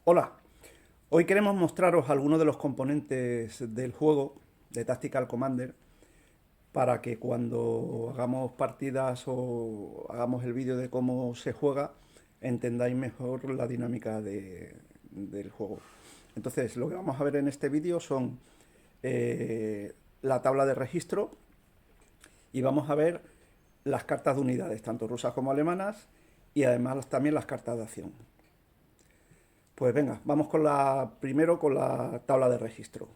Hola, hoy queremos mostraros algunos de los componentes del juego de Tactical Commander para que cuando hagamos partidas o hagamos el vídeo de cómo se juega entendáis mejor la dinámica del juego. Entonces, lo que vamos a ver en este vídeo son la tabla de registro y vamos a ver las cartas de unidades, tanto rusas como alemanas, y además también las cartas de acción. Pues venga, vamos primero con la tabla de registro.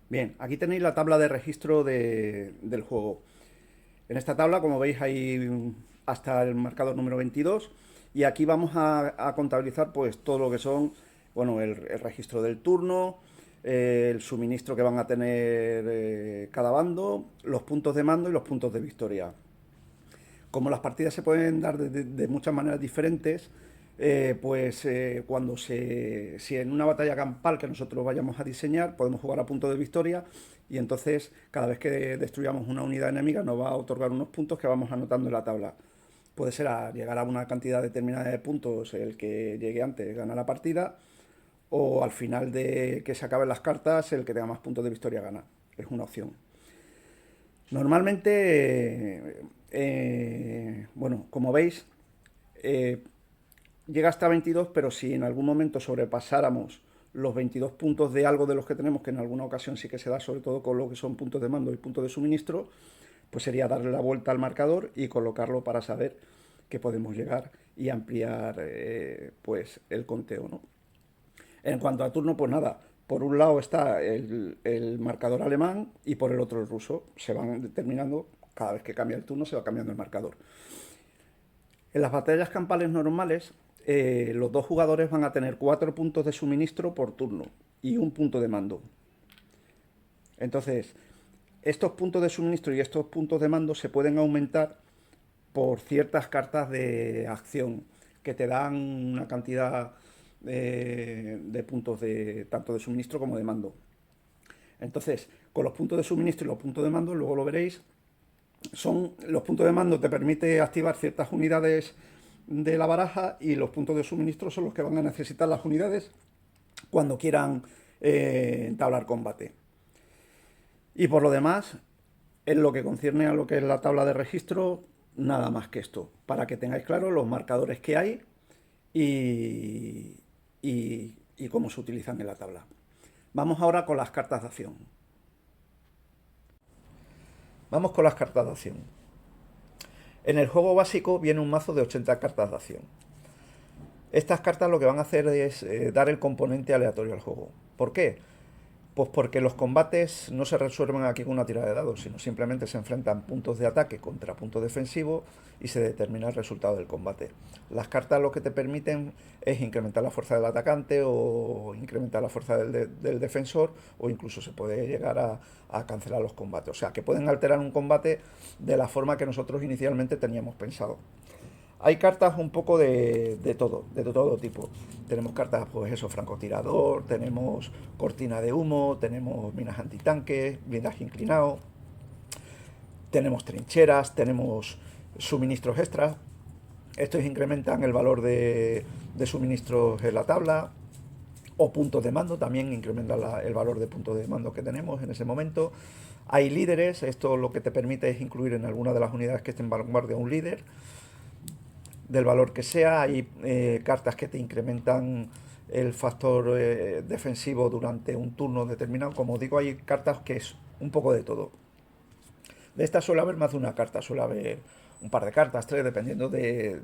Bien, aquí tenéis la tabla de registro del juego. En esta tabla, como veis, hay hasta el marcador número 22 y aquí vamos a contabilizar pues todo lo que son, bueno, el registro del turno, el suministro que van a tener cada bando, los puntos de mando y los puntos de victoria. Como las partidas se pueden dar de muchas maneras diferentes, si en una batalla campal que nosotros vayamos a diseñar, podemos jugar a punto de victoria y entonces cada vez que destruyamos una unidad enemiga nos va a otorgar unos puntos que vamos anotando en la tabla. Puede ser llegar a una cantidad determinada de puntos, el que llegue antes gana la partida, o al final de que se acaben las cartas, el que tenga más puntos de victoria gana. Es una opción. Normalmente, bueno, como veis, eh, llega hasta 22, pero si en algún momento sobrepasáramos los 22 puntos de algo de los que tenemos, que en alguna ocasión sí que se da, sobre todo con lo que son puntos de mando y puntos de suministro, pues sería darle la vuelta al marcador y colocarlo para saber que podemos llegar y ampliar pues el conteo, ¿no? En cuanto a turno, pues nada, por un lado está el marcador alemán y por el otro el ruso. Se van determinando, cada vez que cambia el turno se va cambiando el marcador. En las batallas campales normales, los dos jugadores van a tener 4 puntos de suministro por turno y un punto de mando. Entonces, estos puntos de suministro y estos puntos de mando se pueden aumentar por ciertas cartas de acción que te dan una cantidad de puntos tanto de suministro como de mando. Entonces, con los puntos de suministro y los puntos de mando, luego lo veréis, son los puntos de mando te permite activar ciertas unidades de la baraja y los puntos de suministro son los que van a necesitar las unidades cuando quieran entablar combate. Y por lo demás, en lo que concierne a lo que es la tabla de registro, nada más que esto, para que tengáis claro los marcadores que hay y cómo se utilizan en la tabla. Vamos ahora con las cartas de acción. Vamos con las cartas de acción. En el juego básico viene un mazo de 80 cartas de acción. Estas cartas lo que van a hacer es dar el componente aleatorio al juego. ¿Por qué? Pues porque los combates no se resuelven aquí con una tirada de dados, sino simplemente se enfrentan puntos de ataque contra puntos defensivos y se determina el resultado del combate. Las cartas lo que te permiten es incrementar la fuerza del atacante o incrementar la fuerza del defensor, o incluso se puede llegar a cancelar los combates. O sea, que pueden alterar un combate de la forma que nosotros inicialmente teníamos pensado. Hay cartas un poco de todo tipo. Tenemos cartas, pues eso, francotirador, tenemos cortina de humo, tenemos minas antitanque, blindaje inclinado, tenemos trincheras, tenemos suministros extras. Estos incrementan el valor de suministros en la tabla, o puntos de mando, también incrementan el valor de puntos de mando que tenemos en ese momento. Hay líderes, esto lo que te permite es incluir en alguna de las unidades que estén en vanguardia un líder del valor que sea. Hay cartas que te incrementan el factor defensivo durante un turno determinado. Como digo, hay cartas que es un poco de todo. De estas suele haber más de una carta, suele haber un par de cartas, tres, dependiendo del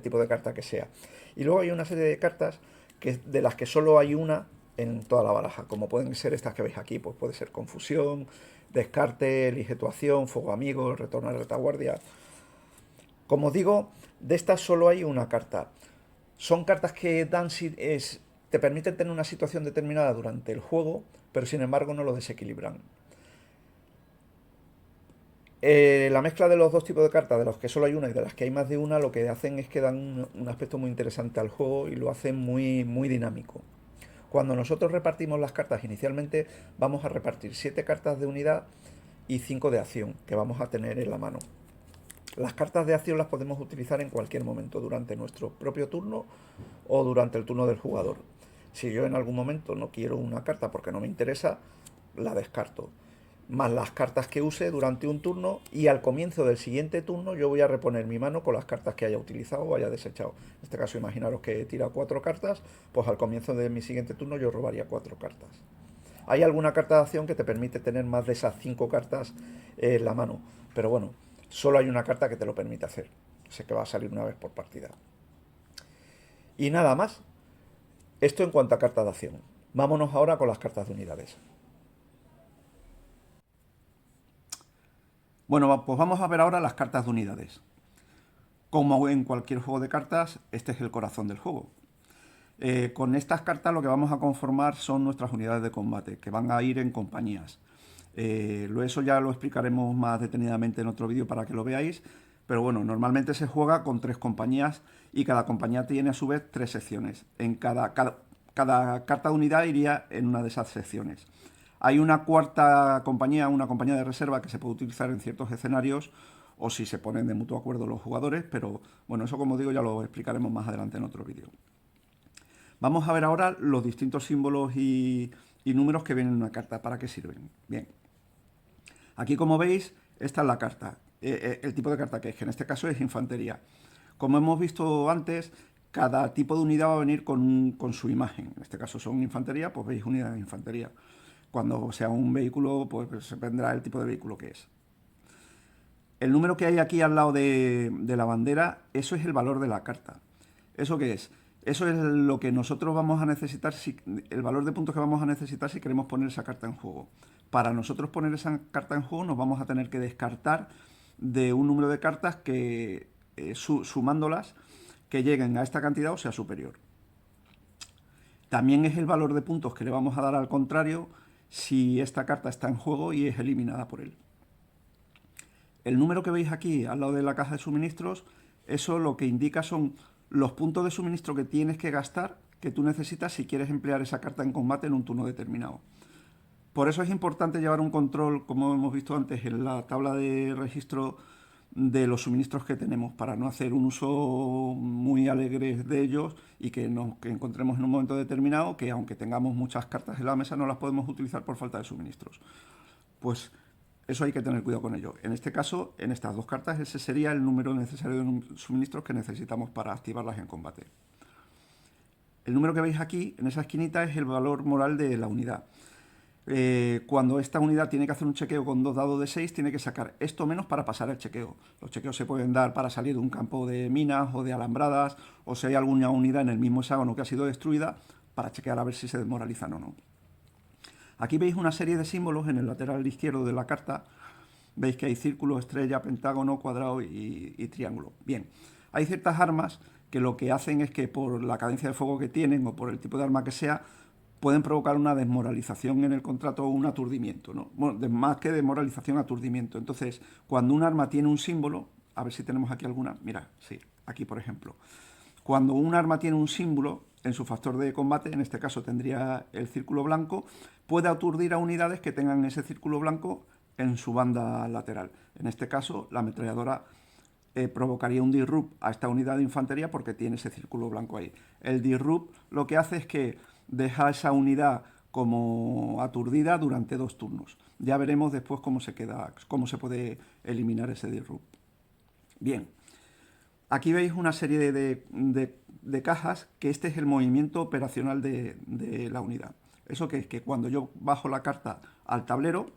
tipo de carta que sea. Y luego hay una serie de cartas de las que solo hay una en toda la baraja, como pueden ser estas que veis aquí, pues puede ser confusión, descarte, elige tu acción, fuego amigo, retorno a retaguardia. Como os digo, de estas solo hay una carta. Son cartas que te permiten tener una situación determinada durante el juego, pero sin embargo no lo desequilibran. La mezcla de los dos tipos de cartas, de los que solo hay una y de las que hay más de una, lo que hacen es que dan un aspecto muy interesante al juego y lo hacen muy, muy dinámico. Cuando nosotros repartimos las cartas inicialmente, vamos a repartir 7 cartas de unidad y 5 de acción que vamos a tener en la mano. Las cartas de acción las podemos utilizar en cualquier momento, durante nuestro propio turno o durante el turno del jugador. Si yo en algún momento no quiero una carta porque no me interesa, la descarto. Más las cartas que use durante un turno, y al comienzo del siguiente turno yo voy a reponer mi mano con las cartas que haya utilizado o haya desechado. En este caso, imaginaros que he tirado 4 cartas, pues al comienzo de mi siguiente turno yo robaría 4 cartas. Hay alguna carta de acción que te permite tener más de esas 5 cartas en la mano, pero bueno, solo hay una carta que te lo permite hacer. Sé que va a salir una vez por partida. Y nada más. Esto en cuanto a cartas de acción. Vámonos ahora con las cartas de unidades. Bueno, pues vamos a ver ahora las cartas de unidades. Como en cualquier juego de cartas, este es el corazón del juego. Con estas cartas lo que vamos a conformar son nuestras unidades de combate, que van a ir en compañías. Eso ya lo explicaremos más detenidamente en otro vídeo para que lo veáis. Pero bueno, normalmente se juega con 3 compañías y cada compañía tiene a su vez 3 secciones. En cada carta de unidad iría en una de esas secciones. Hay una cuarta compañía, una compañía de reserva que se puede utilizar en ciertos escenarios o si se ponen de mutuo acuerdo los jugadores, pero bueno, eso como digo ya lo explicaremos más adelante en otro vídeo. Vamos a ver ahora los distintos símbolos y números que vienen en una carta, para qué sirven. Bien, aquí como veis, esta es la carta, el tipo de carta que es, que en este caso es infantería. Como hemos visto antes, cada tipo de unidad va a venir con su imagen. En este caso son infantería, pues veis unidad de infantería. Cuando sea un vehículo, pues se vendrá el tipo de vehículo que es. El número que hay aquí al lado de la bandera, eso es el valor de la carta. ¿Eso qué es? Eso es lo que nosotros vamos a necesitar, el valor de puntos que vamos a necesitar si queremos poner esa carta en juego. Para nosotros poner esa carta en juego nos vamos a tener que descartar de un número de cartas que, sumándolas, que lleguen a esta cantidad o sea superior. También es el valor de puntos que le vamos a dar al contrario si esta carta está en juego y es eliminada por él. El número que veis aquí al lado de la caja de suministros, eso lo que indica son los puntos de suministro que tienes que gastar, que tú necesitas si quieres emplear esa carta en combate en un turno determinado. Por eso es importante llevar un control, como hemos visto antes, en la tabla de registro de los suministros que tenemos, para no hacer un uso muy alegre de ellos y que nos encontremos en un momento determinado que, aunque tengamos muchas cartas en la mesa, no las podemos utilizar por falta de suministros. Pues eso hay que tener cuidado con ello. En este caso, en estas 2 cartas, ese sería el número necesario de suministros que necesitamos para activarlas en combate. El número que veis aquí, en esa esquinita, es el valor moral de la unidad. Cuando esta unidad tiene que hacer un chequeo con 2 dados de 6, tiene que sacar esto menos para pasar el chequeo. Los chequeos se pueden dar para salir de un campo de minas o de alambradas, o si hay alguna unidad en el mismo hexágono que ha sido destruida, para chequear a ver si se desmoralizan o no. Aquí veis una serie de símbolos en el lateral izquierdo de la carta. Veis que hay círculo, estrella, pentágono, cuadrado y triángulo. Bien, hay ciertas armas que lo que hacen es que por la cadencia de fuego que tienen o por el tipo de arma que sea, pueden provocar una desmoralización en el contrato o un aturdimiento, ¿no? Bueno, más que desmoralización, aturdimiento. Entonces, cuando un arma tiene un símbolo, a ver si tenemos aquí alguna, mira, sí, aquí por ejemplo. Cuando un arma tiene un símbolo en su factor de combate, en este caso tendría el círculo blanco, puede aturdir a unidades que tengan ese círculo blanco en su banda lateral. En este caso, la ametralladora provocaría un disrupt a esta unidad de infantería porque tiene ese círculo blanco ahí. El disrupt lo que hace es que deja esa unidad como aturdida durante 2 turnos. Ya veremos después cómo se queda, cómo se puede eliminar ese disrupt. Bien, aquí veis una serie de cajas, que este es el movimiento operacional de la unidad. Eso que es que cuando yo bajo la carta al tablero,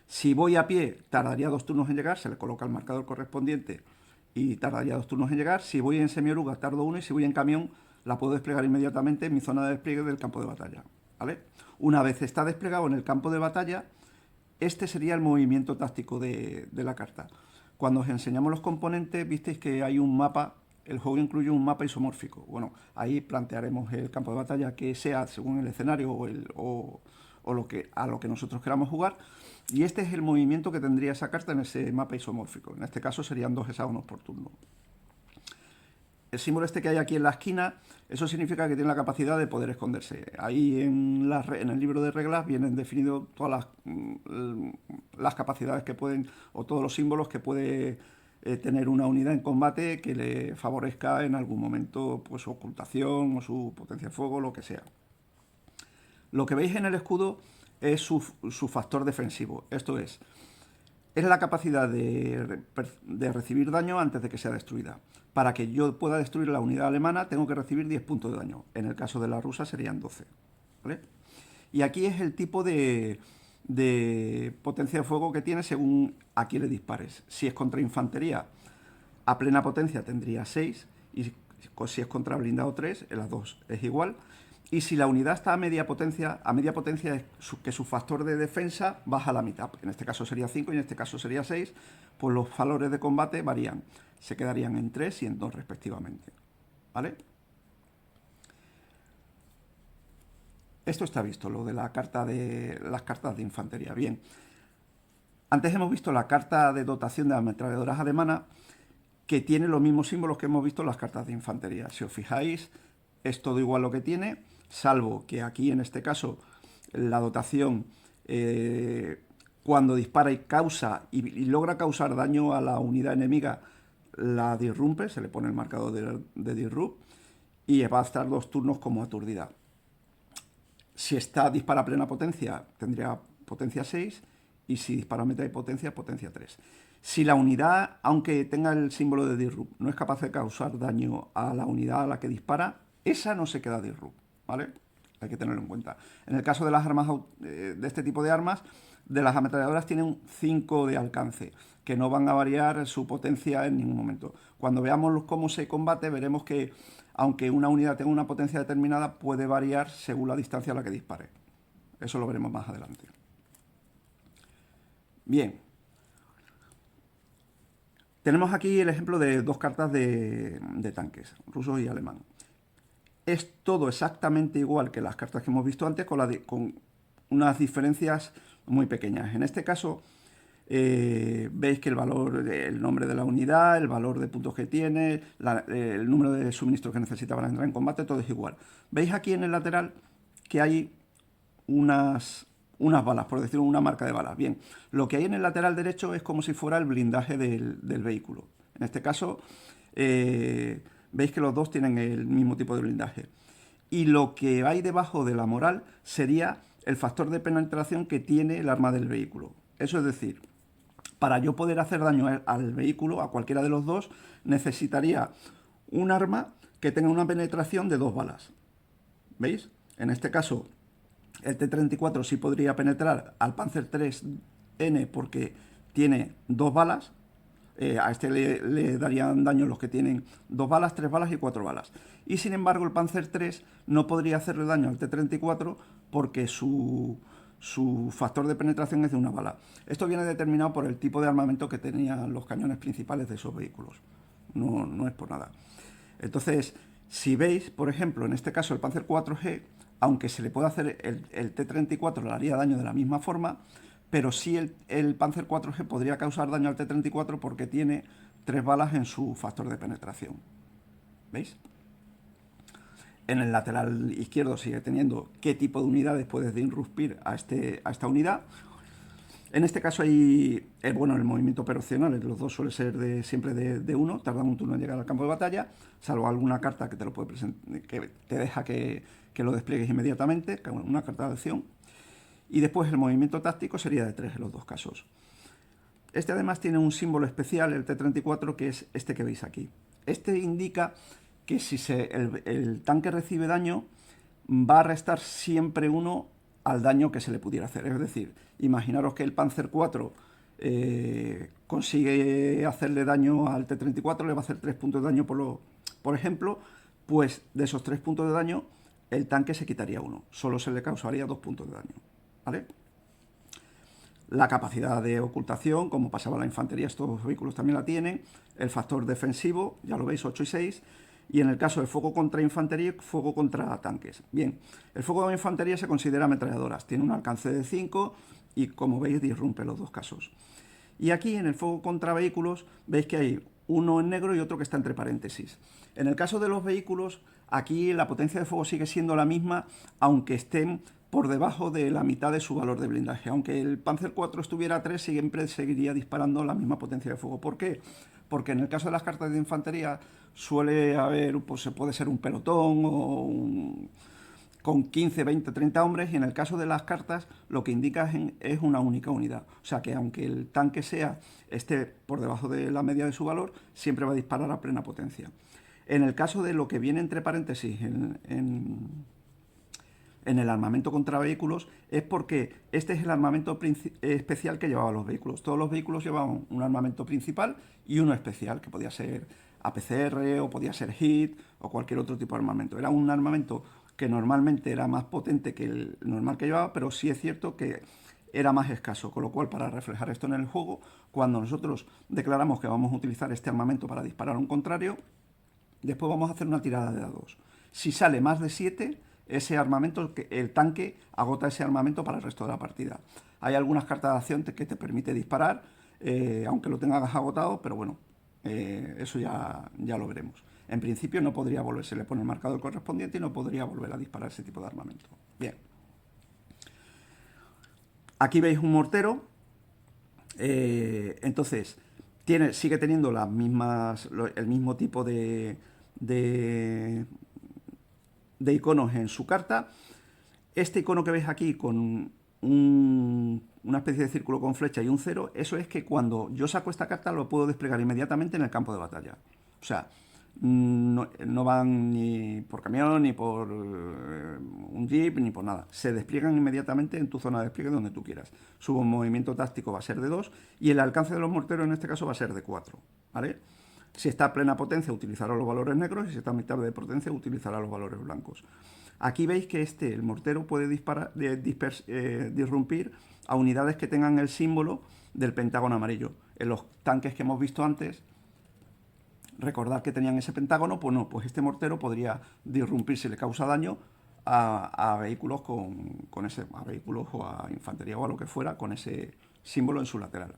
si voy a pie tardaría 2 turnos en llegar, se le coloca el marcador correspondiente y tardaría 2 turnos en llegar. Si voy en semioruga tardo 1 y si voy en camión la puedo desplegar inmediatamente en mi zona de despliegue del campo de batalla, ¿vale? Una vez está desplegado en el campo de batalla, este sería el movimiento táctico de la carta. Cuando os enseñamos los componentes, visteis que hay un mapa, el juego incluye un mapa isomórfico. Bueno, ahí plantearemos el campo de batalla que sea según el escenario o a lo que nosotros queramos jugar. Y este es el movimiento que tendría esa carta en ese mapa isomórfico. En este caso serían 2 hexágonos por turno. El símbolo este que hay aquí en la esquina, eso significa que tiene la capacidad de poder esconderse. Ahí en el libro de reglas vienen definidos todas las capacidades que pueden, o todos los símbolos que puede tener una unidad en combate que le favorezca en algún momento pues, su ocultación o su potencia de fuego, lo que sea. Lo que veis en el escudo es su factor defensivo. Esto es la capacidad de recibir daño antes de que sea destruida. Para que yo pueda destruir la unidad alemana tengo que recibir 10 puntos de daño. En el caso de la rusa serían 12. ¿Vale? Y aquí es el tipo de potencia de fuego que tiene según a quién le dispares. Si es contra infantería, a plena potencia tendría 6, y si es contra blindado 3, en las dos es igual. Y si la unidad está a media potencia es que su factor de defensa baja a la mitad. En este caso sería 5 y en este caso sería 6, pues los valores de combate varían. Se quedarían en 3 y en 2 respectivamente. ¿Vale? Esto está visto, lo de las cartas de infantería. Bien, antes hemos visto la carta de dotación de ametralladoras alemanas, que tiene los mismos símbolos que hemos visto en las cartas de infantería. Si os fijáis, es todo igual lo que tiene, salvo que aquí en este caso la dotación cuando dispara y logra causar daño a la unidad enemiga, la disrumpe, se le pone el marcador de disrupt y va a estar 2 turnos como aturdida. Si dispara a plena potencia, tendría potencia 6, y si dispara a mitad de potencia, potencia 3. Si la unidad, aunque tenga el símbolo de disrupt, no es capaz de causar daño a la unidad a la que dispara, esa no se queda disrupt, ¿vale? Hay que tenerlo en cuenta. En el caso de las armas, de este tipo de armas, de las ametralladoras tienen 5 de alcance, que no van a variar su potencia en ningún momento. Cuando veamos cómo se combate, veremos que aunque una unidad tenga una potencia determinada, puede variar según la distancia a la que dispare. Eso lo veremos más adelante. Bien. Tenemos aquí el ejemplo de 2 cartas de tanques, ruso y alemán. Es todo exactamente igual que las cartas que hemos visto antes, con unas diferencias muy pequeñas. En este caso, veis que el nombre de la unidad, el valor de puntos que tiene, el número de suministros que necesita para entrar en combate, todo es igual. Veis aquí en el lateral que hay unas balas, por decirlo, una marca de balas. Bien, lo que hay en el lateral derecho es como si fuera el blindaje del vehículo. En este caso, veis que los dos tienen el mismo tipo de blindaje. Y lo que hay debajo de la moral sería el factor de penetración que tiene el arma del vehículo. Eso es decir, para yo poder hacer daño al vehículo, a cualquiera de los dos, necesitaría un arma que tenga una penetración de 2 balas. ¿Veis? En este caso, el T-34 sí podría penetrar al Panzer III porque tiene 2 balas. A este le darían daño los que tienen 2 balas, 3 balas y 4 balas. Y sin embargo, el Panzer III no podría hacerle daño al T-34 porque su factor de penetración es de 1 bala. Esto viene determinado por el tipo de armamento que tenían los cañones principales de esos vehículos. No es por nada. Entonces, si veis, por ejemplo, en este caso el Panzer IV-G, aunque se le puede hacer el T-34 le haría daño de la misma forma, pero sí el Panzer IV-G podría causar daño al T-34 porque tiene 3 balas en su factor de penetración. ¿Veis? En el lateral izquierdo sigue teniendo qué tipo de unidades puedes disrumpir a esta unidad. En este caso hay el movimiento operacional, los dos suele ser siempre de 1, tardan un turno en llegar al campo de batalla, salvo alguna carta que te lo puede presentar, que te deja que lo despliegues inmediatamente, una carta de acción. Y después el movimiento táctico sería de 3 en los dos casos. Este además tiene un símbolo especial, el T-34, que es este que veis aquí. Este indica que si el tanque recibe daño, va a restar siempre 1 al daño que se le pudiera hacer. Es decir, imaginaros que el Panzer IV consigue hacerle daño al T-34, le va a hacer 3 puntos de daño por ejemplo, pues de esos 3 puntos de daño, el tanque se quitaría 1. Solo se le causaría 2 puntos de daño. ¿Vale? La capacidad de ocultación, como pasaba la infantería, estos vehículos también la tienen. El factor defensivo, ya lo veis, 8 y 6. Y en el caso de fuego contra infantería, fuego contra tanques. Bien, el fuego de infantería se considera ametralladoras. Tiene un alcance de 5 y, como veis, disrumpe los dos casos. Y aquí, en el fuego contra vehículos, veis que hay uno en negro y otro que está entre paréntesis. En el caso de los vehículos, aquí la potencia de fuego sigue siendo la misma, aunque estén por debajo de la mitad de su valor de blindaje. Aunque el Panzer IV estuviera a 3, siempre seguiría disparando la misma potencia de fuego. ¿Por qué? porque en el caso de las cartas de infantería suele haber, pues se puede ser un pelotón con 15, 20, 30 hombres, y en el caso de las cartas lo que indica es una única unidad. O sea que aunque el tanque esté por debajo de la media de su valor, siempre va a disparar a plena potencia. En el caso de lo que viene entre paréntesis en el armamento contra vehículos, es porque este es el armamento especial que llevaban los vehículos. Todos los vehículos llevaban un armamento principal y uno especial, que podía ser APCR o podía ser HIT o cualquier otro tipo de armamento. Era un armamento que normalmente era más potente que el normal que llevaba, pero sí es cierto que era más escaso, con lo cual, para reflejar esto en el juego, cuando nosotros declaramos que vamos a utilizar este armamento para disparar a un contrario, después vamos a hacer una tirada de dados. Si sale más de 7, ese armamento, el tanque agota ese armamento para el resto de la partida. Hay algunas cartas de acción que te permite disparar, aunque lo tengas agotado, pero bueno, eso ya lo veremos. En principio no podría volver, se le pone el marcador correspondiente y no podría volver a disparar ese tipo de armamento. Bien. Aquí veis un mortero, entonces sigue teniendo el mismo tipo de iconos en su carta. Este icono que veis aquí con una especie de círculo con flecha y un 0, eso es que cuando yo saco esta carta lo puedo desplegar inmediatamente en el campo de batalla. O sea, no van ni por camión, ni por un jeep, ni por nada. Se despliegan inmediatamente en tu zona de despliegue donde tú quieras. Su movimiento táctico va a ser de 2 y el alcance de los morteros en este caso va a ser de 4. ¿Vale? Si está a plena potencia utilizará los valores negros y si está a mitad de potencia utilizará los valores blancos. Aquí veis que el mortero puede disrumpir a unidades que tengan el símbolo del pentágono amarillo. En los tanques que hemos visto antes, recordad que tenían ese pentágono, pues no, pues este mortero podría disrumpir si le causa daño a vehículos a vehículos o a infantería o a lo que fuera con ese símbolo en su lateral.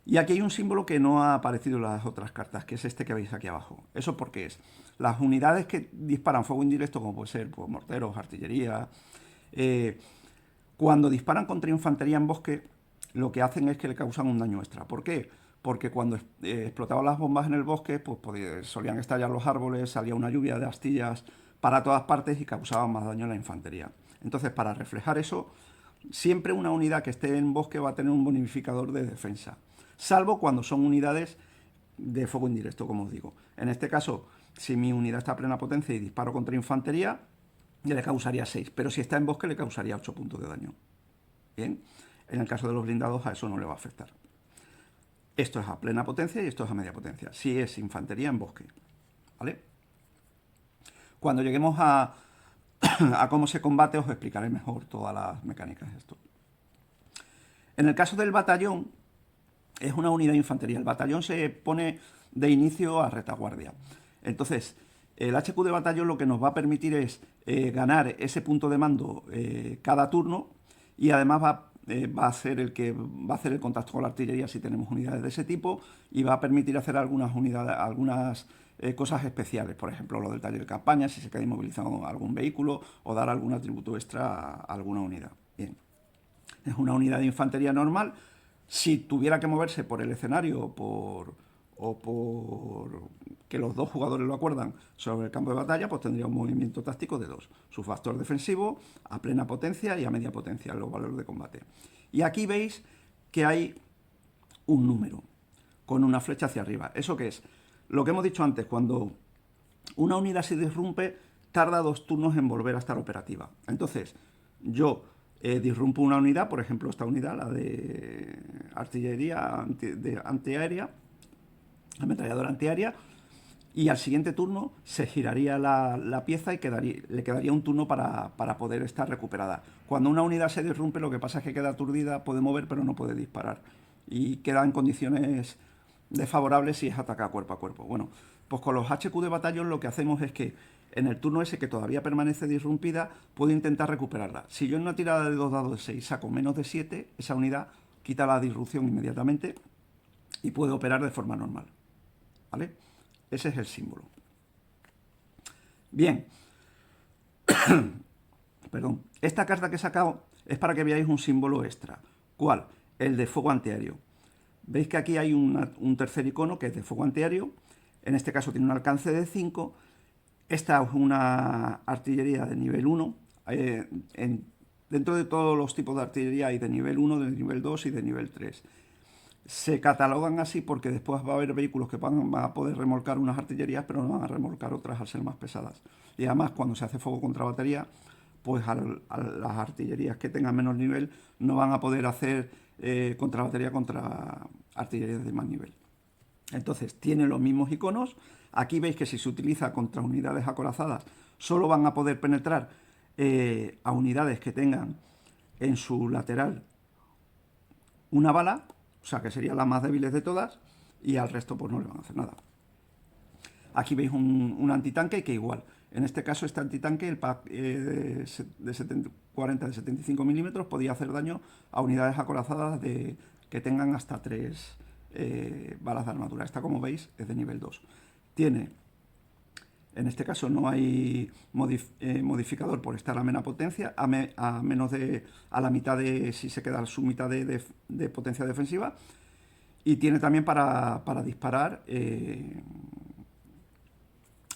Y aquí hay un símbolo que no ha aparecido en las otras cartas, que es este que veis aquí abajo. ¿Eso por qué es? Las unidades que disparan fuego indirecto, como puede ser pues, morteros, artillería, cuando disparan contra infantería en bosque, lo que hacen es que le causan un daño extra. ¿Por qué? Porque cuando explotaban las bombas en el bosque, pues solían estallar los árboles, salía una lluvia de astillas para todas partes y causaban más daño a la infantería. Entonces, para reflejar eso, siempre una unidad que esté en bosque va a tener un bonificador de defensa, salvo cuando son unidades de fuego indirecto, como os digo. En este caso, si mi unidad está a plena potencia y disparo contra infantería, le causaría 6, pero si está en bosque le causaría 8 puntos de daño. Bien, en el caso de los blindados a eso no le va a afectar. Esto es a plena potencia y esto es a media potencia, si es infantería en bosque. ¿Vale? Cuando lleguemos a cómo se combate os explicaré mejor todas las mecánicas de esto. En el caso del batallón, es una unidad de infantería. El batallón se pone de inicio a retaguardia. Entonces, el HQ de batallón lo que nos va a permitir es ganar ese punto de mando cada turno y además va a ser el que va a hacer el contacto con la artillería si tenemos unidades de ese tipo y va a permitir hacer algunas cosas especiales, por ejemplo, lo del taller de campaña, si se queda inmovilizado algún vehículo o dar algún atributo extra a alguna unidad. Bien. Es una unidad de infantería normal. Si tuviera que moverse por el escenario o por que los dos jugadores lo acuerdan sobre el campo de batalla, pues tendría un movimiento táctico de 2. Su factor defensivo a plena potencia y a media potencia, los valores de combate. Y aquí veis que hay un número con una flecha hacia arriba. ¿Eso qué es? Lo que hemos dicho antes, cuando una unidad se disrumpe, tarda 2 turnos en volver a estar operativa. Entonces, yo disrumpo una unidad, por ejemplo esta unidad, la de artillería antiaérea, ametralladora antiaérea, y al siguiente turno se giraría la pieza y le quedaría un turno para poder estar recuperada. Cuando una unidad se disrumpe, lo que pasa es que queda aturdida, puede mover pero no puede disparar y queda en condiciones desfavorables si es atacar cuerpo a cuerpo. Bueno, pues con los HQ de batallón lo que hacemos es que en el turno ese que todavía permanece disrumpida, puedo intentar recuperarla. Si yo en una tirada de 2 dados de 6 saco menos de 7, esa unidad quita la disrupción inmediatamente y puede operar de forma normal. ¿Vale? Ese es el símbolo. Bien. Perdón. Esta carta que he sacado es para que veáis un símbolo extra. ¿Cuál? El de fuego antiaéreo. Veis que aquí hay un tercer icono que es de fuego antiaéreo. En este caso tiene un alcance de 5. Esta es una artillería de nivel 1. Dentro de todos los tipos de artillería hay de nivel 1, de nivel 2 y de nivel 3. Se catalogan así porque después va a haber vehículos que van a poder remolcar unas artillerías, pero no van a remolcar otras al ser más pesadas. Y además, cuando se hace fuego contra batería, pues a las artillerías que tengan menos nivel no van a poder hacer contra batería contra artillerías de más nivel. Entonces, tiene los mismos iconos. Aquí veis que si se utiliza contra unidades acorazadas, solo van a poder penetrar a unidades que tengan en su lateral una bala, o sea que serían las más débiles de todas, y al resto pues no le van a hacer nada. Aquí veis un antitanque que igual, en este caso este antitanque, el pack de 40 de 75 milímetros, podía hacer daño a unidades acorazadas que tengan hasta 3 balas de armadura. Esta, como veis, es de nivel 2. Tiene, en este caso no hay modificador por estar a menos potencia, a la mitad de, si se queda su mitad de potencia defensiva. Y tiene también para disparar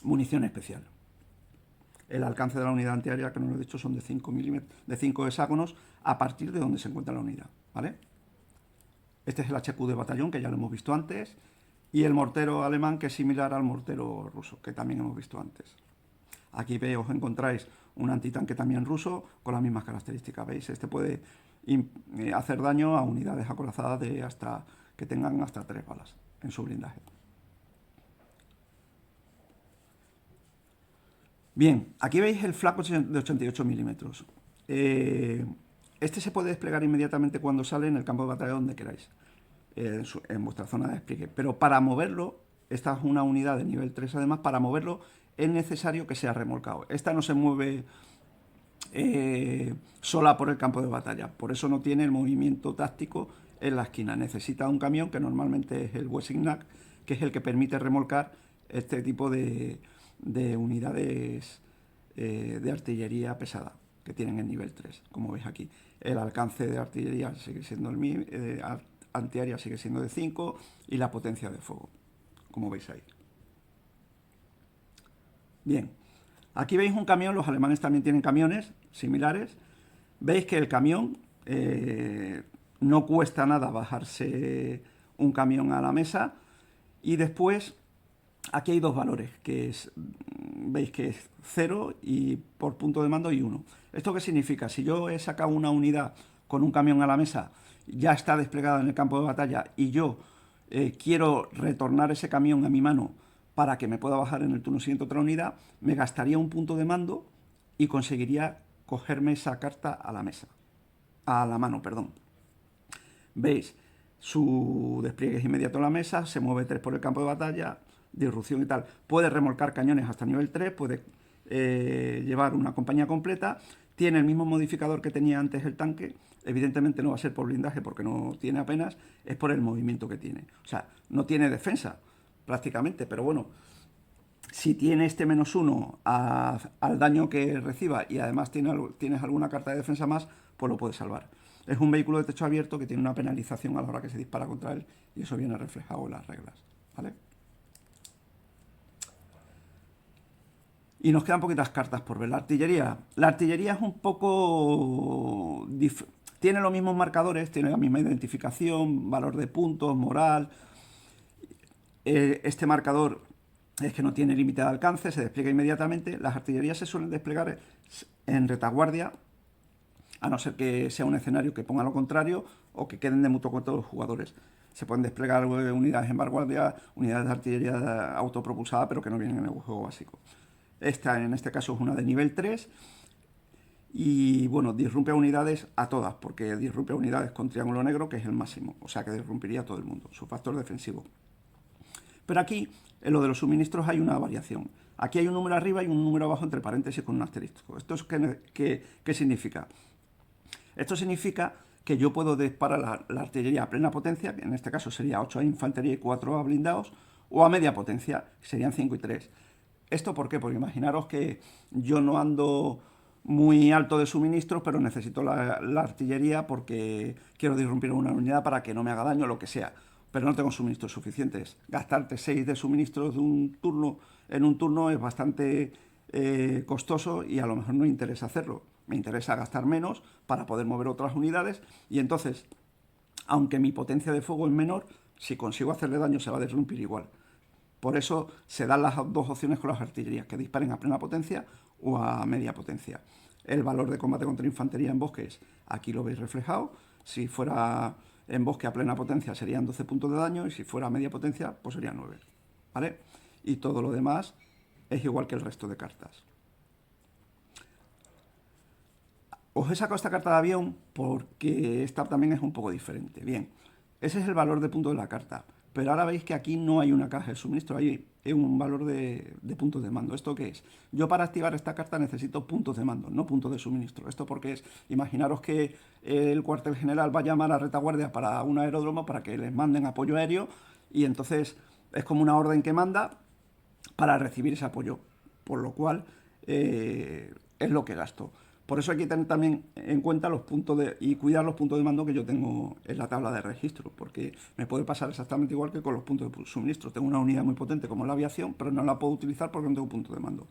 munición especial. El alcance de la unidad antiaérea, que no lo he dicho, son de 5 de 5 hexágonos a partir de donde se encuentra la unidad, ¿vale? Este es el HQ de batallón, que ya lo hemos visto antes, y el mortero alemán, que es similar al mortero ruso, que también hemos visto antes. Aquí os encontráis un antitanque también ruso con las mismas características, ¿veis? Este puede hacer daño a unidades acorazadas que tengan hasta 3 balas en su blindaje. Bien, aquí veis el flak de 88 milímetros. Este se puede desplegar inmediatamente cuando sale en el campo de batalla donde queráis, en vuestra zona de despliegue. Pero para moverlo, esta es una unidad de nivel 3 además, para moverlo es necesario que sea remolcado. Esta no se mueve sola por el campo de batalla, por eso no tiene el movimiento táctico en la esquina. Necesita un camión, que normalmente es el Wessignac, que es el que permite remolcar este tipo de unidades de artillería pesada que tienen el nivel 3, como veis aquí. El alcance de artillería sigue siendo el mismo, antiaérea sigue siendo de 5 y la potencia de fuego, como veis ahí. Bien, aquí veis un camión, los alemanes también tienen camiones similares. Veis que el camión no cuesta nada bajarse un camión a la mesa, y después aquí hay dos valores, que veis que es 0 y por punto de mando y 1. ¿Esto qué significa? Si yo he sacado una unidad con un camión a la mesa, ya está desplegada en el campo de batalla, y yo quiero retornar ese camión a mi mano para que me pueda bajar en el turno siguiente otra unidad, me gastaría un punto de mando y conseguiría cogerme esa carta a la mesa. A la mano, perdón. ¿Veis? Su despliegue es inmediato en la mesa, se mueve 3 por el campo de batalla, disrupción y tal. Puede remolcar cañones hasta nivel 3, puede llevar una compañía completa. Tiene el mismo modificador que tenía antes el tanque. Evidentemente no va a ser por blindaje porque no tiene apenas, es por el movimiento que tiene. O sea, no tiene defensa prácticamente, pero bueno, si tiene este -1 al daño que reciba y además tienes alguna carta de defensa más, pues lo puedes salvar. Es un vehículo de techo abierto que tiene una penalización a la hora que se dispara contra él, y eso viene reflejado en las reglas, ¿vale? Y nos quedan poquitas cartas por ver. La artillería es un poco... tiene los mismos marcadores, tiene la misma identificación, valor de puntos, moral. Este marcador es que no tiene límite de alcance, se despliega inmediatamente. Las artillerías se suelen desplegar en retaguardia, a no ser que sea un escenario que ponga lo contrario o que queden de mutuo acuerdo los jugadores. Se pueden desplegar unidades en vanguardia, unidades de artillería autopropulsada, pero que no vienen en el juego básico. Esta, en este caso, es una de nivel 3 y, bueno, disrumpe a unidades a todas, porque disrumpe a unidades con triángulo negro, que es el máximo, o sea que disrumpiría a todo el mundo, su factor defensivo. Pero aquí, en lo de los suministros, hay una variación. Aquí hay un número arriba y un número abajo entre paréntesis con un asterisco. ¿Esto es qué significa? Esto significa que yo puedo disparar la artillería a plena potencia, que en este caso sería 8 a infantería y 4 a blindados, o a media potencia, que serían 5 y 3. ¿Esto por qué? Porque imaginaros que yo no ando muy alto de suministros, pero necesito la artillería porque quiero disrumpir una unidad para que no me haga daño, lo que sea. pero no tengo suministros suficientes. Gastarte 6 de suministros de un turno en un turno es bastante costoso y a lo mejor no me interesa hacerlo. Me interesa gastar menos para poder mover otras unidades y entonces, aunque mi potencia de fuego es menor, si consigo hacerle daño se va a derrumpir igual. Por eso se dan las dos opciones con las artillerías, que disparen a plena potencia o a media potencia. El valor de combate contra infantería en bosques, aquí lo veis reflejado. Si fuera en bosque a plena potencia serían 12 puntos de daño y si fuera a media potencia pues serían 9. ¿Vale? Y todo lo demás es igual que el resto de cartas. Os he sacado esta carta de avión porque esta también es un poco diferente. Bien, ese es el valor de puntos de la carta. Pero ahora veis que aquí no hay una caja de suministro, hay un valor de puntos de mando. ¿Esto qué es? Yo para activar esta carta necesito puntos de mando, no puntos de suministro. ¿Esto porque es? Imaginaros que el cuartel general va a llamar a retaguardia para un aeródromo para que les manden apoyo aéreo y entonces es como una orden que manda para recibir ese apoyo, por lo cual es lo que gasto. Por eso hay que tener también en cuenta los puntos y cuidar los puntos de mando que yo tengo en la tabla de registro, porque me puede pasar exactamente igual que con los puntos de suministro. Tengo una unidad muy potente como la aviación, pero no la puedo utilizar porque no tengo punto de mando.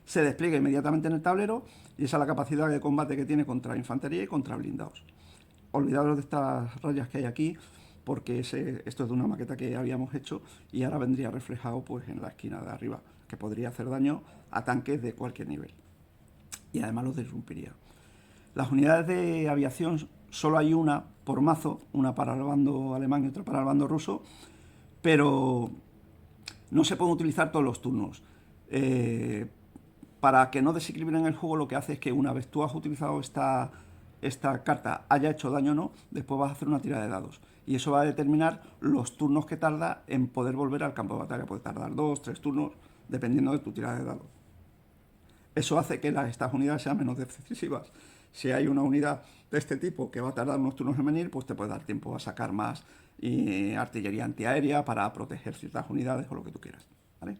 Se despliega inmediatamente en el tablero y esa es la capacidad de combate que tiene contra infantería y contra blindados. Olvidaros de estas rayas que hay aquí, porque esto es de una maqueta que habíamos hecho y ahora vendría reflejado pues, en la esquina de arriba, que podría hacer daño a tanques de cualquier nivel. Y además los disrumpiría. Las unidades de aviación solo hay una por mazo, una para el bando alemán y otra para el bando ruso, pero no se pueden utilizar todos los turnos. Para que no desequilibren el juego, lo que hace es que una vez tú has utilizado esta carta, haya hecho daño o no, después vas a hacer una tirada de dados. Y eso va a determinar los turnos que tarda en poder volver al campo de batalla. Puede tardar 2, 3 turnos, dependiendo de tu tirada de dados. Eso hace que estas unidades sean menos decisivas. Si hay una unidad de este tipo que va a tardar unos turnos en venir, pues te puede dar tiempo a sacar más artillería antiaérea para proteger ciertas unidades o lo que tú quieras. ¿Vale?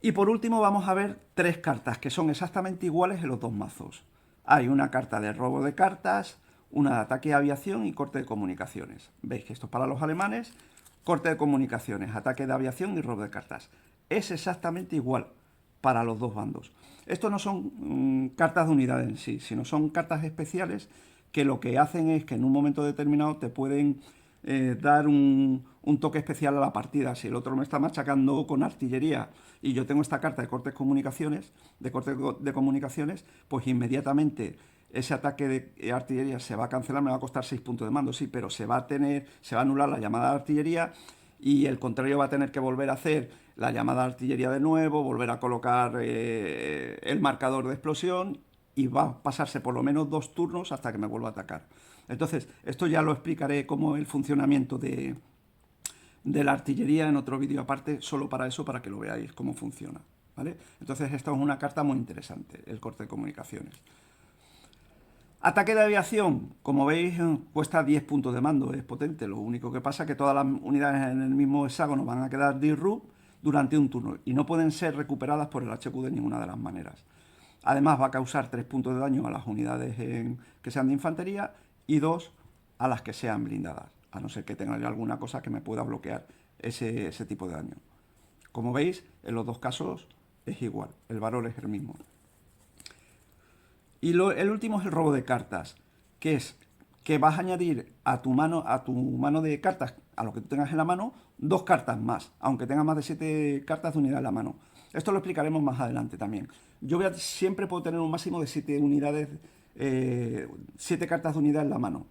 Y por último vamos a ver 3 cartas que son exactamente iguales en los dos mazos. Hay una carta de robo de cartas, una de ataque a aviación y corte de comunicaciones. Veis que esto es para los alemanes, corte de comunicaciones, ataque de aviación y robo de cartas. Es exactamente igual para los dos bandos. Estos no son cartas de unidad en sí, sino son cartas especiales que lo que hacen es que en un momento determinado te pueden dar un toque especial a la partida. Si el otro me está machacando con artillería y yo tengo esta carta de corte de comunicaciones, pues inmediatamente ese ataque de artillería se va a cancelar, me va a costar 6 puntos de mando, sí, pero se va a anular la llamada de artillería y el contrario va a tener que volver a hacer la llamada de artillería de nuevo, volver a colocar el marcador de explosión y va a pasarse por lo menos 2 turnos hasta que me vuelva a atacar. Entonces, esto ya lo explicaré como el funcionamiento de la artillería en otro vídeo aparte, solo para eso, para que lo veáis cómo funciona. ¿Vale? Entonces, esta es una carta muy interesante, el corte de comunicaciones. Ataque de aviación, como veis, cuesta 10 puntos de mando, es potente. Lo único que pasa es que todas las unidades en el mismo hexágono van a quedar disrupt durante un turno y no pueden ser recuperadas por el HQ de ninguna de las maneras. Además va a causar 3 puntos de daño a las unidades que sean de infantería y 2 a las que sean blindadas, a no ser que tengan alguna cosa que me pueda bloquear ese tipo de daño. Como veis, en los dos casos es igual, el valor es el mismo. Y el último es el robo de cartas, que es que vas a añadir a tu mano de cartas, a lo que tú tengas en la mano, 2 cartas más, aunque tengas más de 7 cartas de unidad en la mano. Esto lo explicaremos más adelante también. Yo siempre puedo tener un máximo de 7 unidades, 7 cartas de unidad en la mano.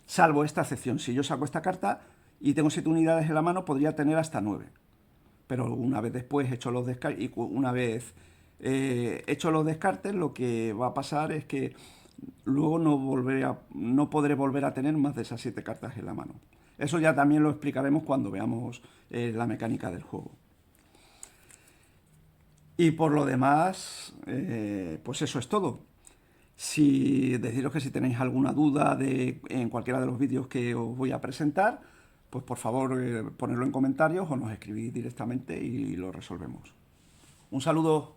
Salvo esta excepción, si yo saco esta carta y tengo 7 unidades en la mano, podría tener hasta 9. Pero una vez después hecho los descartes, y una vez hecho los descartes, lo que va a pasar es que luego no podré volver a tener más de esas 7 cartas en la mano. Eso ya también lo explicaremos cuando veamos la mecánica del juego. Y por lo demás, pues eso es todo. Deciros que si tenéis alguna duda en cualquiera de los vídeos que os voy a presentar, pues por favor ponedlo en comentarios o nos escribís directamente y lo resolvemos. Un saludo.